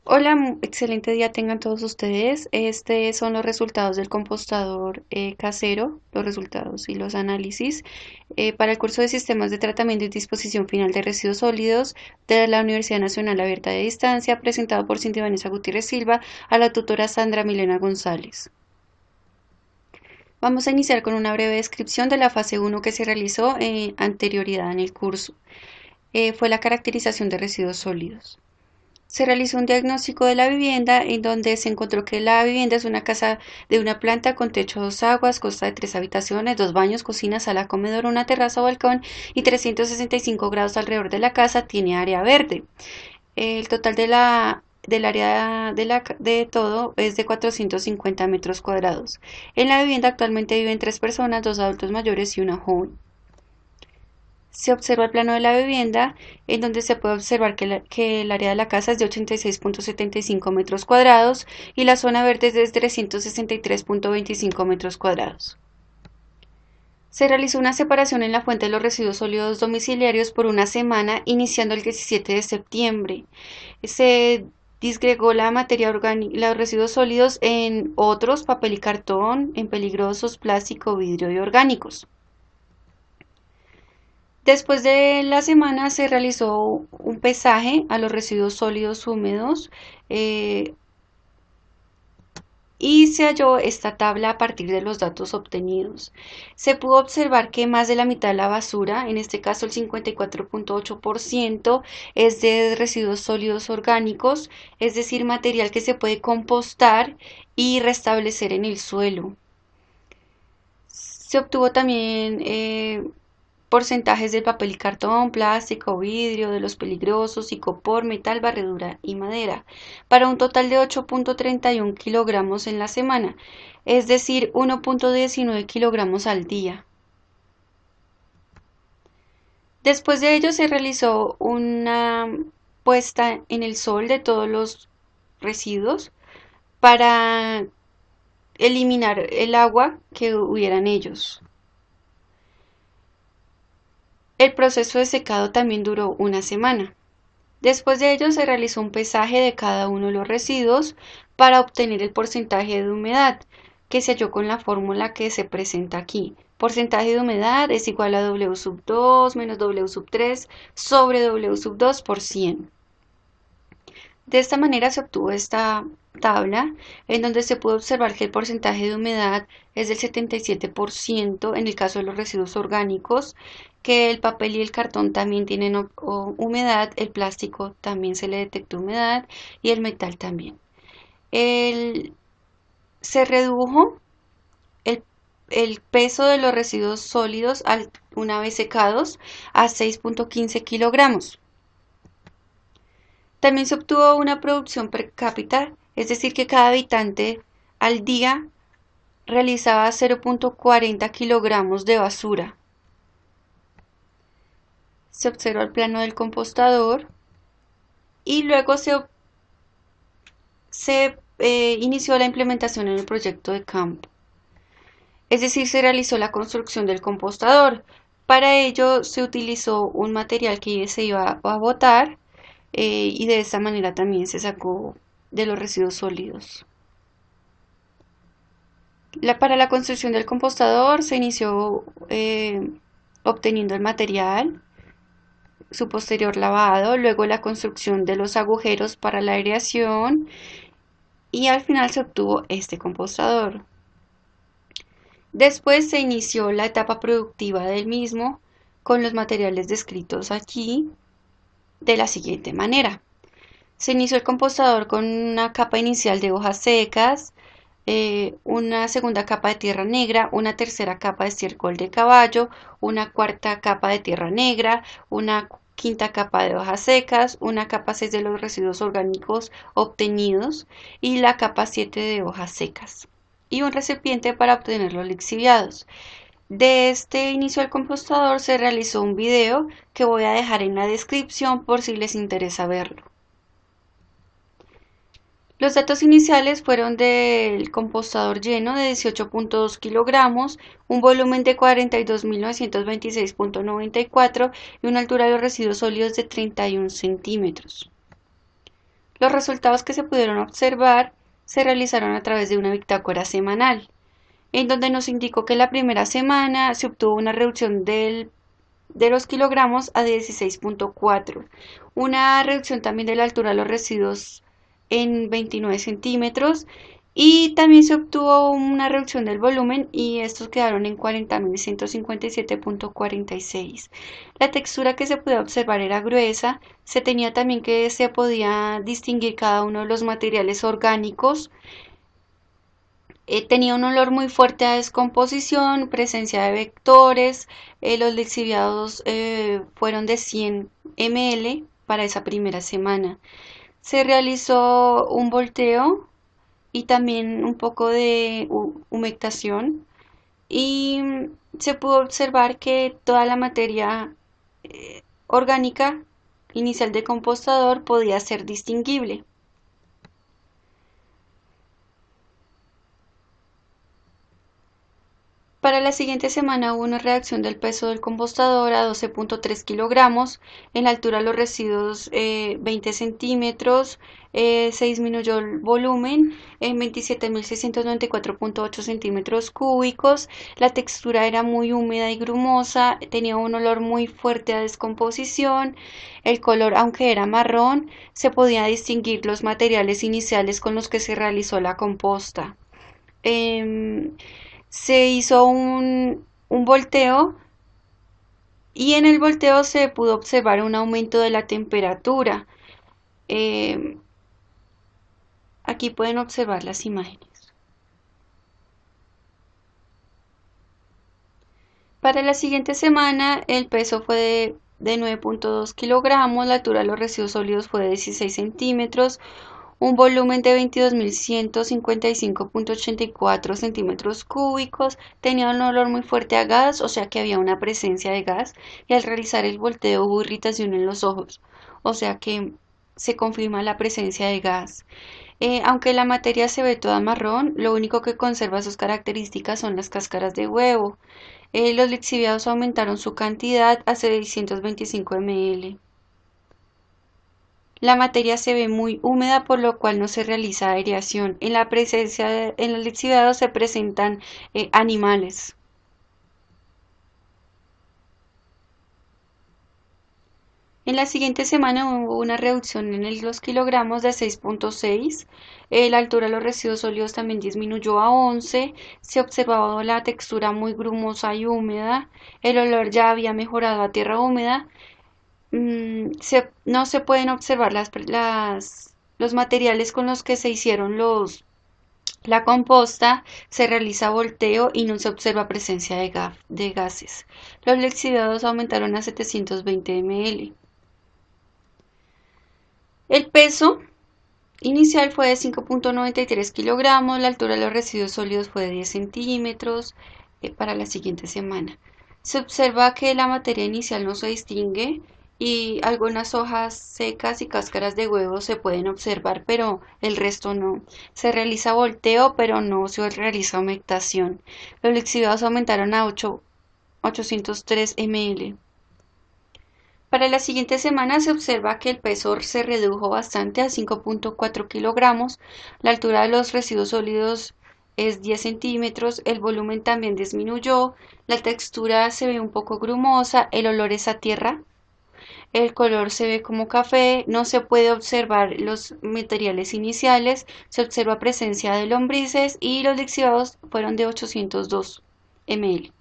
Hola, excelente día tengan todos ustedes. Estos son los resultados del compostador casero, los resultados y los análisis para el curso de Sistemas de Tratamiento y Disposición Final de Residuos Sólidos de la Universidad Nacional Abierta de Distancia, presentado por Cintia Vanessa Gutiérrez Silva a la tutora Sandra Milena González. Vamos a iniciar con una breve descripción de la fase 1 que se realizó en anterioridad en el curso. Fue la caracterización de residuos sólidos. Se realizó un diagnóstico de la vivienda en donde se encontró que la vivienda es una casa de una planta con techo a dos aguas, consta de tres habitaciones, dos baños, cocina, sala, comedor, una terraza o balcón y 365 grados alrededor de la casa. Tiene área verde. El total del área de todo es de 450 metros cuadrados. En la vivienda actualmente viven tres personas, dos adultos mayores y una joven. Se observa el plano de la vivienda, en donde se puede observar que el área de la casa es de 86.75 metros cuadrados y la zona verde es de 363.25 metros cuadrados. Se realizó una separación en la fuente de los residuos sólidos domiciliarios por una semana, iniciando el 17 de septiembre. Se disgregó la materia orgánica, los residuos sólidos en otros, papel y cartón, en peligrosos, plástico, vidrio y orgánicos. Después de la semana se realizó un pesaje a los residuos sólidos húmedos y se halló esta tabla a partir de los datos obtenidos. Se pudo observar que más de la mitad de la basura, en este caso el 54.8%, es de residuos sólidos orgánicos, es decir, material que se puede compostar y restablecer en el suelo. Se obtuvo también porcentajes del papel y cartón, plástico, vidrio, de los peligrosos, icopor, metal, barredura y madera, para un total de 8.31 kilogramos en la semana, es decir, 1.19 kilogramos al día. Después de ello se realizó una puesta en el sol de todos los residuos para eliminar el agua que hubiera en ellos. El proceso de secado también duró una semana. Después de ello se realizó un pesaje de cada uno de los residuos para obtener el porcentaje de humedad, que se halló con la fórmula que se presenta aquí. Porcentaje de humedad es igual a W sub 2 menos W sub 3 sobre W sub 2 por 100. De esta manera se obtuvo esta tabla en donde se puede observar que el porcentaje de humedad es del 77% en el caso de los residuos orgánicos, que el papel y el cartón también tienen humedad, el plástico también se le detectó humedad y el metal también. Se redujo el, el peso de los residuos sólidos una vez secados a 6.15 kilogramos. También se obtuvo una producción per cápita, es decir, que cada habitante al día realizaba 0.40 kilogramos de basura. Se observa el plano del compostador y luego se inició la implementación en el proyecto de campo. Es decir, se realizó la construcción del compostador. Para ello se utilizó un material que se iba a botar y de esta manera también se sacó de los residuos sólidos. Para la construcción del compostador se inició obteniendo el material, su posterior lavado, luego la construcción de los agujeros para la aireación y al final se obtuvo este compostador. Después se inició la etapa productiva del mismo con los materiales descritos aquí de la siguiente manera. Se inició el compostador con una capa inicial de hojas secas, una segunda capa de tierra negra, una tercera capa de estiércol de caballo, una cuarta capa de tierra negra, una quinta capa de hojas secas, una capa 6 de los residuos orgánicos obtenidos y la capa 7 de hojas secas y un recipiente para obtener los lixiviados. De este inicio al compostador se realizó un video que voy a dejar en la descripción por si les interesa verlo. Los datos iniciales fueron del compostador lleno de 18.2 kilogramos, un volumen de 42.926.94 y una altura de los residuos sólidos de 31 centímetros. Los resultados que se pudieron observar se realizaron a través de una bitácora semanal, en donde nos indicó que la primera semana se obtuvo una reducción de los kilogramos a 16.4, una reducción también de la altura de los residuos en 29 centímetros y también se obtuvo una reducción del volumen y estos quedaron en 40.157.46. La textura que se podía observar era gruesa, se tenía también que se podía distinguir cada uno de los materiales orgánicos. Tenía un olor muy fuerte a descomposición, presencia de vectores, los lixiviados fueron de 100 ml para esa primera semana. Se realizó un volteo y también un poco de humectación y se pudo observar que toda la materia orgánica inicial del compostador podía ser distinguible. Para la siguiente semana hubo una reducción del peso del compostador a 12.3 kilogramos, en la altura de los residuos 20 centímetros, se disminuyó el volumen en 27.694.8 centímetros cúbicos, la textura era muy húmeda y grumosa, tenía un olor muy fuerte a descomposición, el color, aunque era marrón, se podía distinguir los materiales iniciales con los que se realizó la composta. Se hizo un volteo y en el volteo se pudo observar un aumento de la temperatura. Eh, Aquí pueden observar las imágenes. Para la siguiente semana el peso fue de 9.2 kilogramos, la altura de los residuos sólidos fue de 16 centímetros, un volumen de 22.155.84 centímetros cúbicos, tenía un olor muy fuerte a gas, o sea que había una presencia de gas, y al realizar el volteo hubo irritación en los ojos, o sea que se confirma la presencia de gas. Aunque la materia se ve toda marrón, lo único que conserva sus características son las cáscaras de huevo. Los lixiviados aumentaron su cantidad a 625 ml. La materia se ve muy húmeda, por lo cual no se realiza aireación. En los lixiviados se presentan animales. En la siguiente semana hubo una reducción en los kilogramos de 6.6. La altura de los residuos sólidos también disminuyó a 11. Se observaba la textura muy grumosa y húmeda. El olor ya había mejorado a tierra húmeda. No se pueden observar los materiales con los que se hicieron la composta, se realiza volteo y no se observa presencia de gases. Los lixiviados aumentaron a 720 ml. El peso inicial fue de 5.93 kilogramos, la altura de los residuos sólidos fue de 10 centímetros. Para la siguiente semana se observa que la materia inicial no se distingue y algunas hojas secas y cáscaras de huevo se pueden observar, pero el resto no. Se realiza volteo, pero no se realiza humectación. Los lixiviados aumentaron a 803 ml. Para la siguiente semana se observa que el peso se redujo bastante a 5.4 kilogramos, la altura de los residuos sólidos es 10 centímetros, el volumen también disminuyó, la textura se ve un poco grumosa, el olor es a tierra, el color se ve como café, no se puede observar los materiales iniciales, se observa presencia de lombrices y los lixiviados fueron de 802 ml.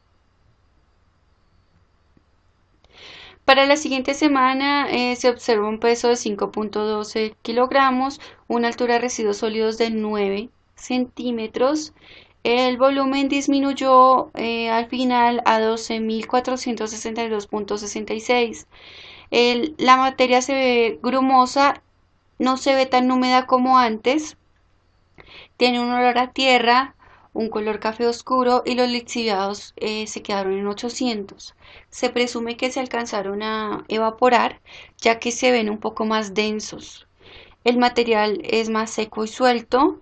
Para la siguiente semana se observa un peso de 5.12 kilogramos, una altura de residuos sólidos de 9 centímetros. El volumen disminuyó al final a 12.462.66. La materia se ve grumosa, no se ve tan húmeda como antes. Tiene un olor a tierra, un color café oscuro y los lixiviados se quedaron en 800. Se presume que se alcanzaron a evaporar ya que se ven un poco más densos. El material es más seco y suelto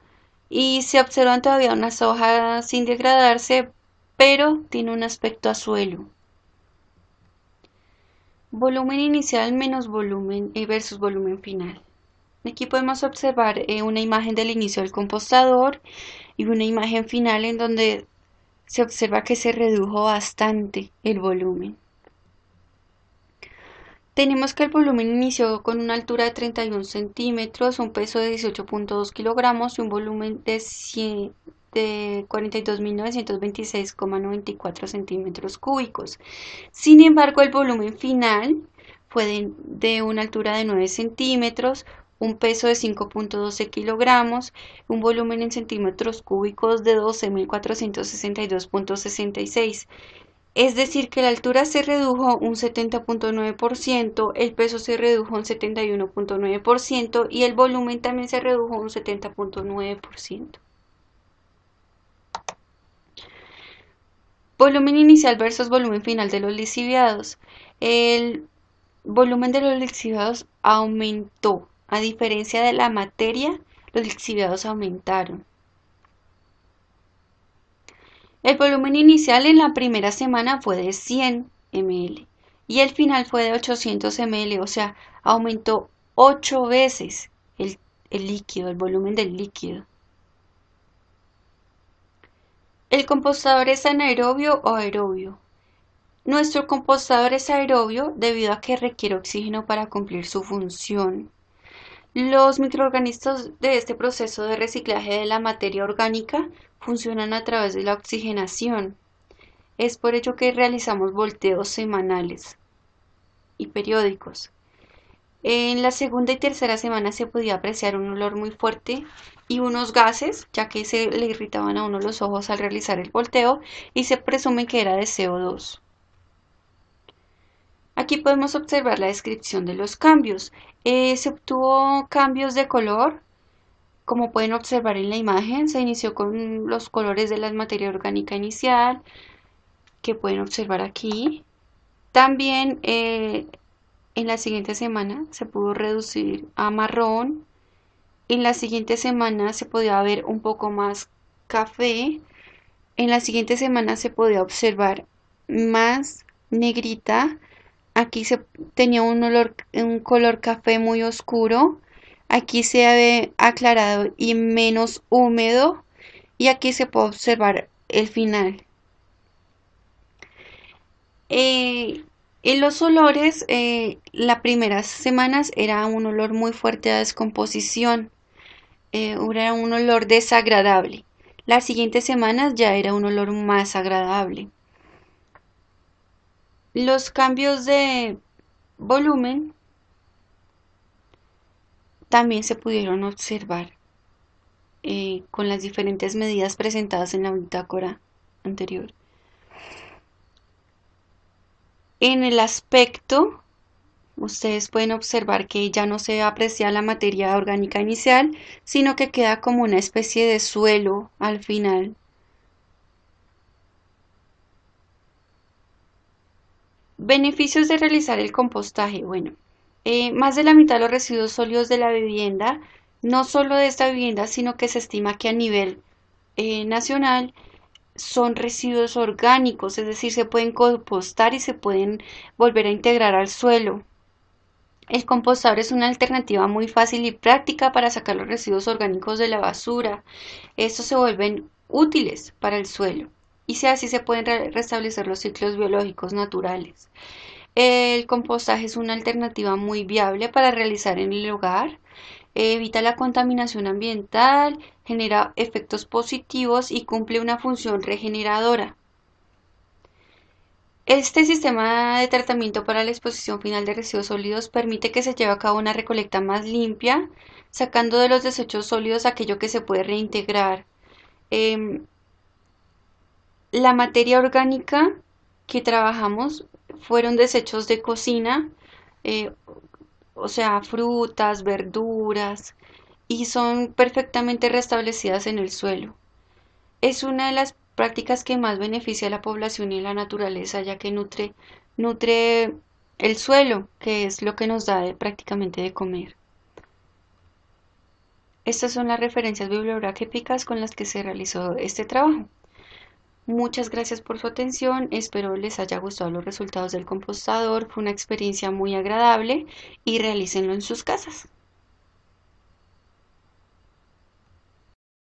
y se observan todavía unas hojas sin degradarse, pero tiene un aspecto a suelo. Volumen inicial menos volumen versus volumen final. Aquí podemos observar una imagen del inicio del compostador y una imagen final en donde se observa que se redujo bastante el volumen. Tenemos que el volumen inició con una altura de 31 centímetros, un peso de 18.2 kilogramos y un volumen de 42.926,94 centímetros cúbicos. Sin embargo, el volumen final fue de una altura de 9 centímetros, un peso de 5.12 kilogramos, un volumen en centímetros cúbicos de 12.462.66. Es decir, que la altura se redujo un 70.9%, el peso se redujo un 71.9% y el volumen también se redujo un 70.9%. Volumen inicial versus volumen final de los lixiviados. El volumen de los lixiviados aumentó. A diferencia de la materia, los lixiviados aumentaron. El volumen inicial en la primera semana fue de 100 ml y el final fue de 800 ml, o sea, aumentó 8 veces el líquido, el volumen del líquido. ¿El compostador es anaerobio o aerobio? Nuestro compostador es aerobio debido a que requiere oxígeno para cumplir su función. Los microorganismos de este proceso de reciclaje de la materia orgánica funcionan a través de la oxigenación. Es por ello que realizamos volteos semanales y periódicos. En la segunda y tercera semana se podía apreciar un olor muy fuerte y unos gases, ya que se le irritaban a uno los ojos al realizar el volteo y se presume que era de CO2. Aquí podemos observar la descripción de los cambios. Se obtuvo cambios de color, como pueden observar en la imagen. Se inició con los colores de la materia orgánica inicial, que pueden observar aquí. También en la siguiente semana se pudo reducir a marrón. En la siguiente semana se podía ver un poco más café. En la siguiente semana se podía observar más negrita. Aquí se tenía un color café muy oscuro. Aquí se ve aclarado y menos húmedo. Y aquí se puede observar el final. En los olores, las primeras semanas era un olor muy fuerte a descomposición. Era un olor desagradable. Las siguientes semanas ya era un olor más agradable. Los cambios de volumen también se pudieron observar con las diferentes medidas presentadas en la bitácora anterior. En el aspecto, ustedes pueden observar que ya no se aprecia la materia orgánica inicial, sino que queda como una especie de suelo al final. Beneficios de realizar el compostaje. Bueno, más de la mitad de los residuos sólidos de la vivienda, no solo de esta vivienda, sino que se estima que a nivel nacional son residuos orgánicos, es decir, se pueden compostar y se pueden volver a integrar al suelo. El compostador es una alternativa muy fácil y práctica para sacar los residuos orgánicos de la basura. Estos se vuelven útiles para el suelo y así se pueden restablecer los ciclos biológicos naturales. El compostaje es una alternativa muy viable para realizar en el hogar. Evita la contaminación ambiental, genera efectos positivos y cumple una función regeneradora. Este sistema de tratamiento para la exposición final de residuos sólidos permite que se lleve a cabo una recolecta más limpia, sacando de los desechos sólidos aquello que se puede reintegrar. La materia orgánica que trabajamos fueron desechos de cocina, eh, o sea, frutas, verduras, y son perfectamente restablecidas en el suelo. Es una de las prácticas que más beneficia a la población y a la naturaleza, ya que nutre el suelo, que es lo que nos da prácticamente de comer. Estas son las referencias bibliográficas con las que se realizó este trabajo. Muchas gracias por su atención, espero les haya gustado los resultados del compostador, fue una experiencia muy agradable y realícenlo en sus casas.